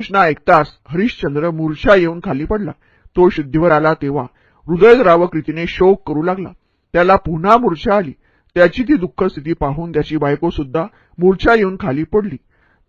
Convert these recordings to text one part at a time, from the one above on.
घोषणा ऐकताच हरिश्चंद्र मूर्छा येऊन खाली पडला। तो शुद्धीवर आला तेव्हा हृदयद्रावक रीतीने शोक करू लागला। त्याला पुन्हा मूर्छा आली। त्याची ती दुःख स्थिती पाहून त्याची बायको सुद्धा मूर्छा येऊन खाली पडली।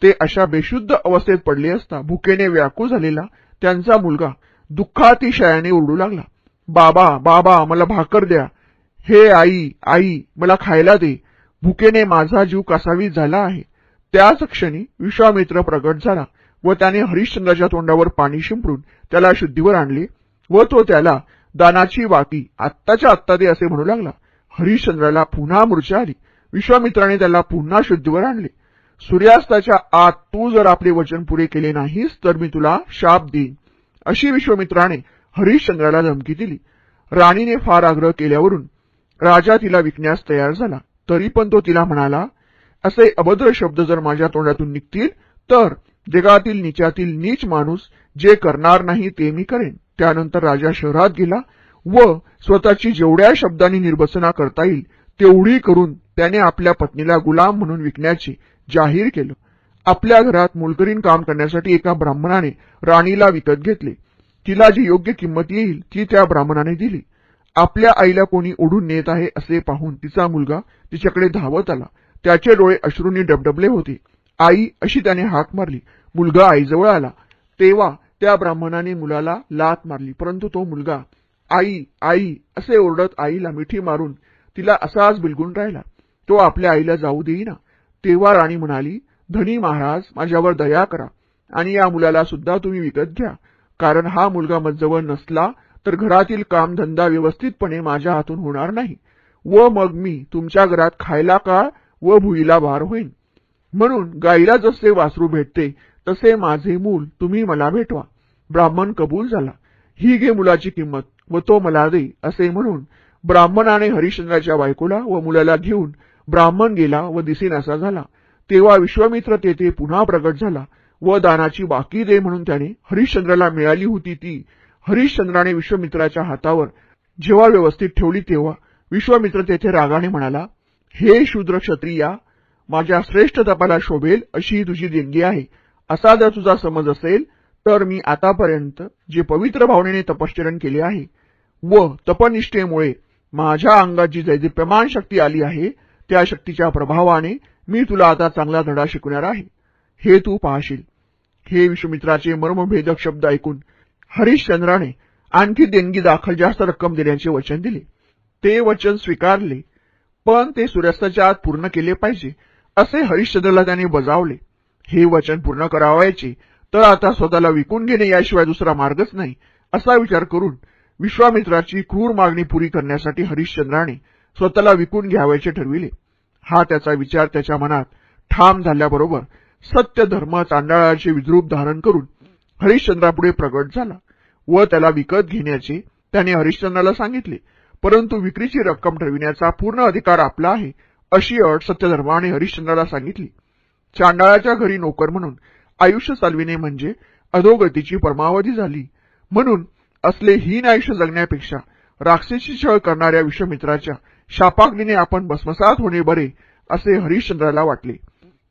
ते अशा बेशुद्ध अवस्थेत पडले असता भुकेने व्याकुळ झालेला त्यांचा मुलगा दुःखातिशयाने ओरडू लागला, बाबा बाबा, मला भाकर द्या, हे आई आई, मला खायला दे, भुकेने माझा जीव कासावीस झाला आहे। त्याच क्षणी विश्वामित्र प्रगट झाला व त्याने हरिश्चंद्राच्या तोंडावर पाणी शिंपडून त्याला शुद्धीवर आणले व तो त्याला दानाची वाटी आत्ताच्या आत्ता दे असे म्हणू लागला। हरिश्चंद्राला पुन्हा मूर्छा आली। विश्वामित्राने त्याला पुन्हा शुद्धीवर आणले। सूर्यास्ताच्या आत तू जर आपले वचन पुरे केले नाहीस तर मी तुला शाप देईन, अशी विश्वामित्राने हरिश्चंद्राला धमकी दिली। राणीने फार आग्रह केल्यावरून राजा तिला विकण्यास तयार झाला। तरी पण तो तिला म्हणाला, असे अभद्र शब्द जर माझ्या तोंडातून निघतील तर जगातील नीचातील नीच माणूस जे करणार नाही ते मी करेन। त्यानंतर राजा शहरात गेला व स्वतःची जेवढ्या शब्दांनी निर्भसना करता येईल तेवढी करून त्याने आपल्या पत्नीला गुलाम म्हणून विकण्याचे जाहीर केलं। आपल्या घरात मोलकरीण काम करण्यासाठी एका ब्राह्मणाने राणीला विकत घेतले। तिला जी योग्य किंमत येईल ती त्या ब्राह्मणाने दिली। आपल्या आईला कोणी ओढून नेत आहे असे पाहून तिचा मुलगा तिच्याकडे धावत आला। त्याचे डोळे अश्रूंनी डबडबले होते। आई, अशी त्याने हाक मारली। मुलगा आईजवळ आला तेव्हा त्या ब्राह्मणाने मुलाला लाथ मारली, परंतु तो मुलगा आई आई असे ओरडत आईला मिठी मारून तिला असाच बिलगून राहिला। तो आपल्या आईला जाऊ देईना। तेव्हा राणी म्हणाली, धनी महाराज, माझ्यावर दया करा आणि या मुलाला सुद्धा तुम्ही विकत घ्या, कारण हा मुलगा माझजवळ नसला तर घरातील कामधंदा व्यवस्थितपणे माझ्या हातून होणार नाही व मग मी तुमच्या घरात खायला काळ व भुईला भार होईन। म्हणून गाईला जसे वासरू भेटते तसे माझे मूल तुम्ही मला भेटवा। ब्राह्मण कबूल झाला। ही घे मुलाची किंमत व तो मला दे, असे म्हणून ब्राह्मणाने हरिश्चंद्राच्या बायकोला व मुलाला घेऊन ब्राह्मण गेला व दिसेनासा झाला। तेव्हा विश्वामित्र तेथे पुन्हा प्रगट झाला व दानाची बाकी दे म्हणून त्याने हरिश्चंद्राला मिळाली होती ती हरिश्चंद्राने विश्वामित्राच्या हातावर जेव्हा व्यवस्थित ठेवली तेव्हा विश्वामित्र तेथे रागाने म्हणाला, हे शूद्र क्षत्रिया, माझ्या श्रेष्ठ तपाला शोभेल अशी ही तुझी देणगी आहे। असा जर तुझा समज असेल तर मी आतापर्यंत जे पवित्र भावनेने तपश्चरण केले आहे व तपनिष्ठेमुळे माझ्या अंगात जी दैदिप्यमान शक्ती आली आहे त्या शक्तीच्या प्रभावाने मी तुला आता चांगला धडा शिकवणार आहे, हे तू पाहशील। हे विश्वामित्राचे मर्मभेदक शब्द ऐकून हरिश्चंद्राने आणखी देणगी दाखल जास्त रक्कम देण्याचे वचन दिले। ते वचन स्वीकारले, पण ते सूर्यास्ताच्या आत पूर्ण केले पाहिजे असे हरिश्चंद्राला त्याने बजावले। हे वचन पूर्ण करावायचे तर आता स्वतःला विकून घेणे याशिवाय दुसरा मार्गच नाही, असा विचार करून विश्वामित्राची क्रूर मागणी पुरी करण्यासाठी हरिश्चंद्राने स्वतःला विकून घ्यावयाचे ठरविले। हा त्याचा विचार त्याच्या मनात ठाम झाल्याबरोबर सत्य धर्म चांडाळाचे विद्रूप धारण करून हरिश्चंद्रापुढे प्रगट झाला व त्याला विकत घेण्याचे त्याने हरिश्चंद्राला सांगितले। परंतु विक्रीची रक्कम ठरविण्याचा पूर्ण अधिकार आपला आहे, अशी अट सत्यधर्माने हरिश्चंद्राला सांगितली। चांडाळाच्या घरी नोकर म्हणून आयुष्य चालविणे म्हणजे अधोगतीची परमावधी झाली। म्हणून असले हीन आयुष्य जगण्यापेक्षा राक्षसी छळ करणाऱ्या विश्वामित्राच्या शापाग्नीने आपण भस्मसात होणे बरे, असे हरिश्चंद्राला वाटले।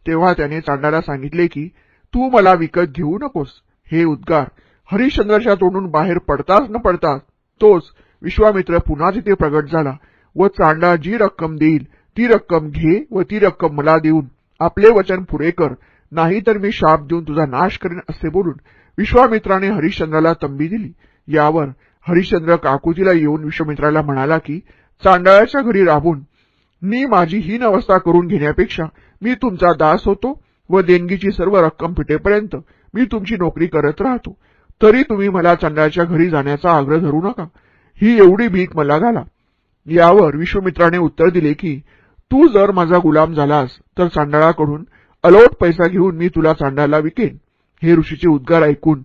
तेव्हा त्याने चांडाला सांगितले की तू मला विकत घेऊ नकोस। हे उद्गार हरिश्चंद्राच्या तोंडून बाहेर पडताच न पडताच तोच विश्वामित्र पुन्हा तिथे प्रगट झाला व चांडा जी रक्कम देईल ती रक्कम घे व ती रक्कम मला देऊन आपले वचन पुरे कर, नाहीतर मी शाप देऊन तुझा नाश करेन, असे बोलून विश्वामित्राने हरिश्चंद्राला तंबी दिली। यावर हरिश्चंद्र काकुतीला येऊन विश्वामित्राला म्हणाला की चांडाळाच्या घरी राबून मी माझी हीन अवस्था करून घेण्यापेक्षा मी तुमचा दास होतो व देणगीची सर्व रक्कम फिटेपर्यंत मी तुमची नोकरी करत राहतो, तरी तुम्ही मला चांडाळाच्या घरी जाण्याचा आग्रह धरू नका, ही एवढी भीक मला घाला। यावर विश्वामित्राने उत्तर दिले की तू जर माझा गुलाम झालास तर चांडाळाकडून अलोट पैसा घेऊन मी तुला चांडाळाला विकेन। हे ऋषीचे उद्गार ऐकून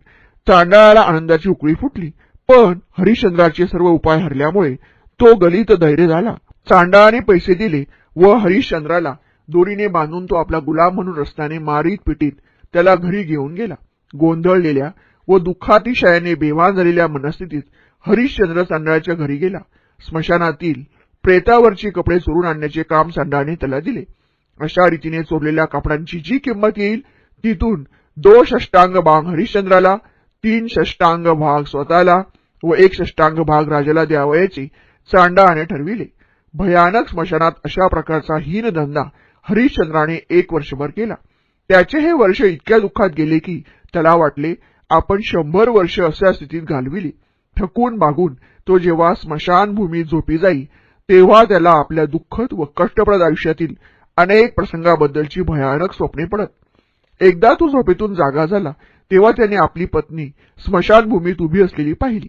चांडाळाला आनंदाची उकळी फुटली, पण हरिश्चंद्राचे सर्व उपाय हरल्यामुळे तो गलित धैर्य झाला। चांडाळाने पैसे दिले व हरिश्चंद्राला दोरीने बांधून तो आपला गुलाम म्हणून रस्त्याने मारीत पिटीत त्याला घरी घेऊन गेला। गोंधळलेल्या व दुःखातिशयाने बेभान झालेल्या मनस्थितीत हरिश्चंद्र चांडाळाच्या घरी गेला। स्मशानातील प्रेतावरची कपडे चोरून आणण्याचे काम चांडाळाने त्याला दिले। अशा रीतीने चोरलेल्या कपड्यांची जी किंमत येईल तिथून 2 षष्टांग भाग हरिश्चंद्राला, 3 षष्टांग भाग स्वतःला व 1 षष्टांग भाग राजाला द्यावयाचे चांडाने ठरविले. भयानक स्मशानात अशा प्रकारचा हीनधंदा हरिश्चंद्राने 1 वर्षभर केला. त्याचे हे वर्ष इतक्या दुःखात गेले की त्याला वाटले आपण 100 वर्ष अशा स्थितीत घालविली. थकून भागून तो जेव्हा स्मशानभूमीत झोपी जाई तेव्हा त्याला आपल्या दुःखद व कष्टप्रद आयुष्यातील अनेक प्रसंगाबद्दलची भयानक स्वप्ने पडत. एकदा तो झोपेतून जागा झाला तेव्हा त्याने आपली पत्नी स्मशानभूमीत उभी असलेली पाहिली.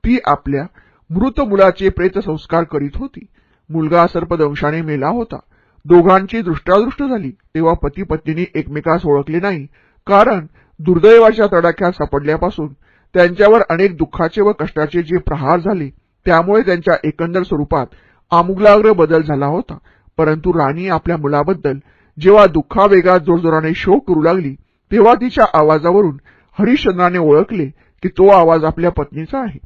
ती आपल्या मृत मुलाचे प्रेतसंस्कार करीत होती. मुलगा सर्पदंशाने मेला होता. दोघांची दृष्टादृष्ट झाली तेव्हा पती पत्नींनी एकमेकास ओळखले नाही, कारण दुर्दैवाच्या तडाख्यात सापडल्यापासून त्यांच्यावर अनेक दुःखाचे व कष्टाचे जे प्रहार झाले त्यामुळे त्यांच्या एकंदर स्वरूपात आमूलाग्र बदल झाला होता. परंतु राणी आपल्या मुलाबद्दल जेव्हा दुःखावेगात जोरजोराने शोक करू लागली तेव्हा तिच्या आवाजावरून हरिश्चंद्राने ओळखले की तो आवाज आपल्या पत्नीचा आहे.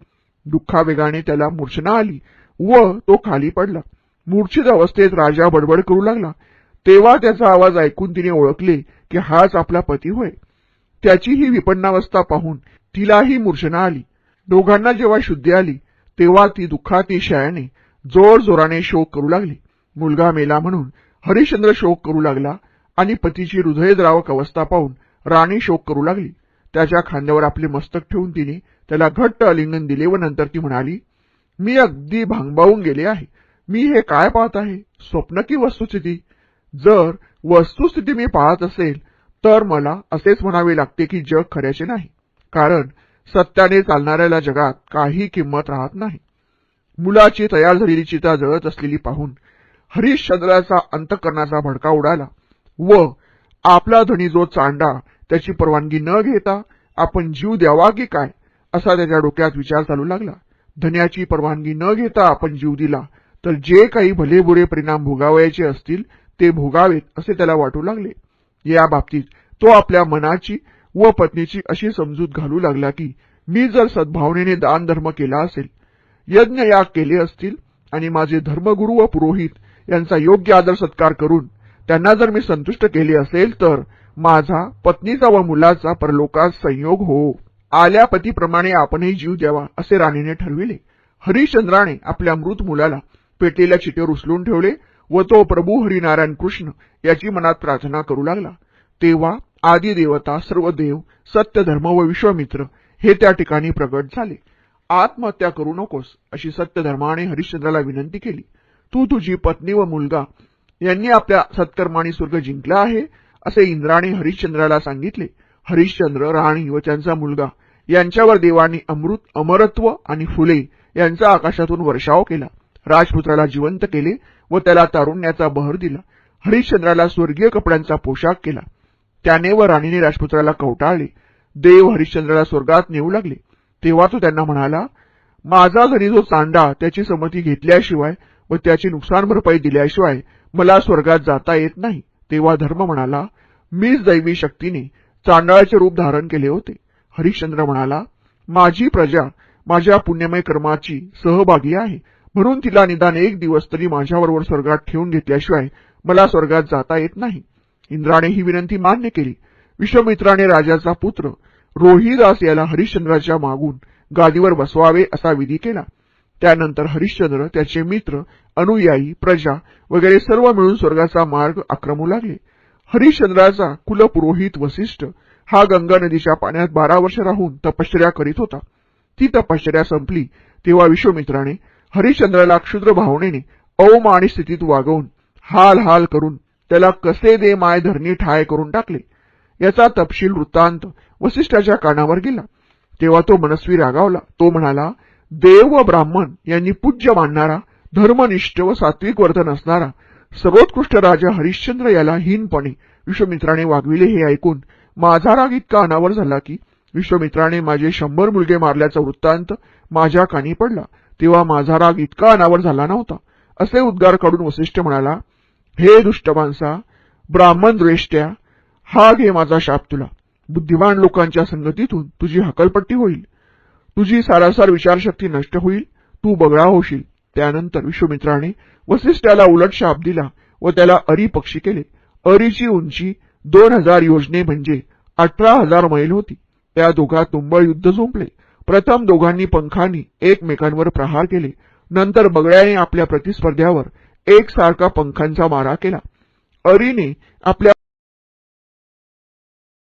दुःखावेगाने त्याला मूर्छना आली व तो खाली पडला. मूर्छित अवस्थेत राजा बडबड करू लागला. तेव्हा त्याचा आवाज ऐकून तिने ओळखले की हाच आपला पती होय. त्याची ही विपन्नावस्था पाहून तिलाही मूर्छना आली. दोघांना जेव्हा शुद्धी आली तेव्हा ती दुःखातिशयाने जोरजोराने शोक करू लागली. मुलगा मेला म्हणून हरिश्चंद्र शोक करू लागला आणि पतीची हृदयद्रावक अवस्था पाहून राणी शोक करू लागली. त्याच्या खांद्यावर आपले मस्तक ठेवून तिने त्याला घट्ट आलिंगन दिले व नंतर ती म्हणाली, मी अगदी भांबावून गेले आहे. मी हे काय पाहत आहे, स्वप्न की वस्तुस्थिती? जर वस्तुस्थिती मी पाहत असेल तर मला असेच म्हणावे लागते की जग खऱ्याचे नाही, कारण सत्याने चालणाऱ्याला जगात काही किंमत राहत नाही. मुलाची तयार झालेली चिता जळत असलेली पाहून हरिश्चंद्राचा अंतःकरणाचा भडका उडाला व आपला धनी जो चांडा त्याची परवानगी न घेता आपण जीव द्यावा की काय असा त्याच्या डोक्यात विचार चालू लागला. धन्याची परवानगी न घेता आपण जीव दिला तर जे काही भलेबुरे परिणाम भोगावयाचे असतील ते भोगावेत असे त्याला वाटू लागले. या बाबतीत तो आपल्या मनाची व पत्नीची अशी समजूत घालू लागला की मी जर सद्भावनेने दान धर्म केला असेल, यज्ञ याग केले असतील आणि माझे धर्मगुरू व पुरोहित यांचा योग्य आदर सत्कार करून त्यांना जर मी संतुष्ट केले असेल तर माझा पत्नीचा व मुलाचा परलोकात संयोग हो. आल्या पतीप्रमाणे आपणही जीव द्यावा असे राणीने ठरविले. हरिश्चंद्राने आपल्या मृत मुलाला पेटलेल्या चितेवर उचलून ठेवले व तो प्रभू हरिनारायण कृष्ण याची मनात प्रार्थना करू लागला. तेव्हा आदी देवता, सर्व देव, सत्य धर्म व विश्वामित्र हे त्या ठिकाणी प्रगट झाले. आत्महत्या करू नकोस अशी सत्यधर्माने हरिश्चंद्राला विनंती केली. तू तुझी पत्नी व मुलगा यांनी आपल्या सत्कर्माने स्वर्ग जिंकला आहे असे इंद्राने हरिश्चंद्राला सांगितले. हरिश्चंद्र, राणी व त्यांचा मुलगा यांच्यावर देवांनी अमृत, अमरत्व आणि फुले यांचा आकाशातून वर्षाव केला. राजपुत्राला जिवंत केले व त्याला तारुण्याचा बहर दिला. हरिश्चंद्राला स्वर्गीय कपड्यांचा पोशाख केला. त्याने व राणीने राजपुत्राला कवटाळले. देव हरिश्चंद्राला स्वर्गात नेऊ लागले. तेव्हा तो त्यांना म्हणाला, माझा घरी जो चांडा त्याची संमती घेतल्याशिवाय व त्याची नुकसान भरपाई दिल्याशिवाय मला स्वर्गात जाता येत नाही. तेव्हा धर्म म्हणाला, मीच दैवी शक्तीने चांडाळाचे रूप धारण केले होते. हरिश्चंद्र म्हणाला, माझी प्रजा माझ्या पुण्यमय कर्माची सहभागी आहे, म्हणून तिला निदान 1 दिवस तरी माझ्याबरोबर स्वर्गात ठेवून घेतल्याशिवाय मला स्वर्गात जाता येत नाही. इंद्राने ही विनंती मान्य केली. विश्वामित्राने राजाचा पुत्र रोहिदास याला हरिश्चंद्राच्या मागून गादीवर बसवावे असा विधी केला. त्यानंतर हरिश्चंद्र, त्याचे मित्र, अनुयायी, प्रजा वगैरे सर्व मिळून स्वर्गाचा मार्ग आक्रमू लागले. हरिश्चंद्राचा कुलपुरोहित वसिष्ठ हा गंगा नदीच्या पाण्यात 12 वर्ष राहून तपश्चर्या करीत होता. ती तपश्चर्या संपली तेव्हा विश्वामित्राने हरिश्चंद्राला क्षुद्र भावनेने अवमानित स्थितीत वागवून हाल हाल करून त्याला कसे दे माय धरणी ठाय करून टाकले. याचा तपशील वृत्तांत वसिष्ठाच्या कानावर गेला. तेव्हा तो मनस्वी रागावला. तो म्हणाला, देव व ब्राह्मण यांनी पूज्य मानणारा, धर्मनिष्ठ व सात्विक वर्तन असणारा सर्वोत्कृष्ट राजा हरिश्चंद्र याला हीनपणे विश्वामित्राने वागविले हे ऐकून माझा राग इतका अनावर झाला की विश्वामित्राने माझे 100 मुलगे मारल्याचा वृत्तांत माझ्या कानी पडला. तेव्हा माझा राग इतका अनावर झाला नव्हता. असे उद्गार काढून वसिष्ठ म्हणाला, हे दुष्ट माणसा, ब्राह्मण द्वेष्ट्या, हा घे माझा शाप तुला. बुद्धिमान लोकांच्या संगतीतून तुझी हकलपट्टी होईल. तुझी सारासार विचारशक्ती नष्ट होईल. तू बगळा होशील. त्यानंतर विश्वामित्राने वसिष्ठाला उलट शाप दिला व त्याला अरी पक्षी केले. अरीची उंची 2000 योजने म्हणजे 18,000 मैल होती. त्या दोघांत तुंबळ युद्ध जुंपले. प्रथम दोघांनी पंखांनी एकमेकांवर प्रहार केले. नंतर बगळ्याने आपल्या प्रतिस्पर्ध्यावर एकसारखा पंखांचा मारा केला. अरीने आपल्या